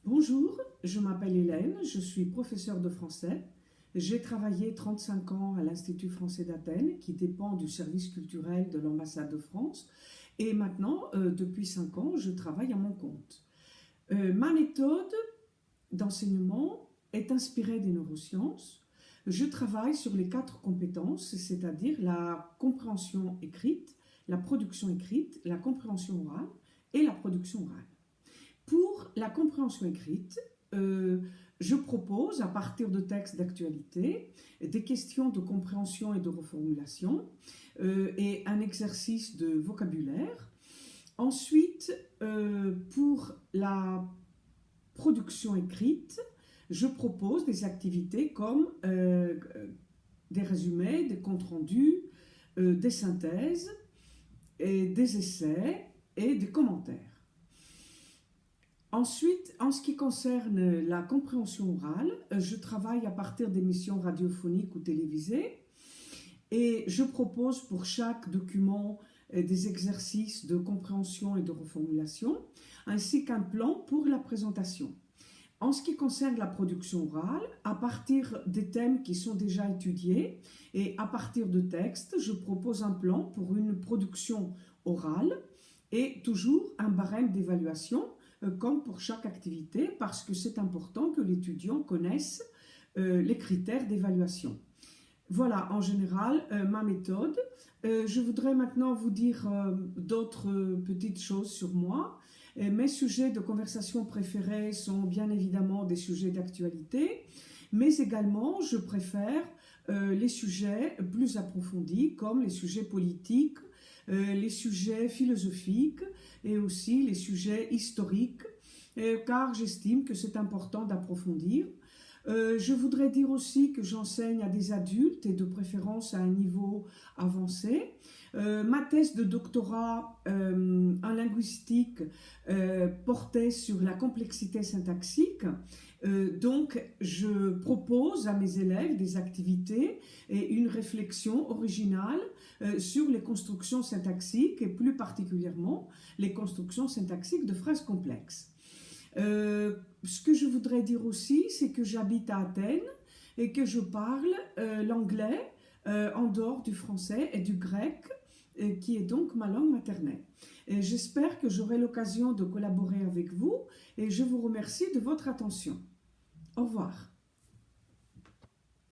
Bonjour, je m'appelle Hélène, je suis professeure de français. J'ai travaillé 35 ans à l'Institut français d'Athènes, qui dépend du service culturel de l'ambassade de France. Et maintenant, depuis 5 ans, je travaille à mon compte. Ma méthode d'enseignement est inspirée des neurosciences. Je travaille sur les 4 compétences, c'est-à-dire la compréhension écrite, la production écrite, la compréhension orale et la production orale. Pour la compréhension écrite, je propose, à partir de textes d'actualité, des questions de compréhension et de reformulation et un exercice de vocabulaire. Ensuite, pour la production écrite, je propose des activités comme des résumés, des comptes rendus, des synthèses, et des essais et des commentaires. Ensuite, en ce qui concerne la compréhension orale, je travaille à partir d'émissions radiophoniques ou télévisées et je propose pour chaque document des exercices de compréhension et de reformulation, ainsi qu'un plan pour la présentation. En ce qui concerne la production orale, à partir des thèmes qui sont déjà étudiés et à partir de textes, je propose un plan pour une production orale et toujours un barème d'évaluation comme pour chaque activité, parce que c'est important que l'étudiant connaisse les critères d'évaluation. Voilà en général ma méthode. Je voudrais maintenant vous dire d'autres petites choses sur moi. Mes sujets de conversation préférés sont bien évidemment des sujets d'actualité, mais également je préfère les sujets plus approfondis comme les sujets politiques, les sujets philosophiques et aussi les sujets historiques, car j'estime que c'est important d'approfondir. Je voudrais dire aussi que j'enseigne à des adultes et de préférence à un niveau avancé. Ma thèse de doctorat en linguistique portait sur la complexité syntaxique. Donc, je propose à mes élèves des activités et une réflexion originale sur les constructions syntaxiques et plus particulièrement les constructions syntaxiques de phrases complexes. Ce que je voudrais dire aussi, c'est que j'habite à Athènes et que je parle l'anglais en dehors du français et du grec, qui est donc ma langue maternelle. J'espère que j'aurai l'occasion de collaborer avec vous et je vous remercie de votre attention. Au revoir.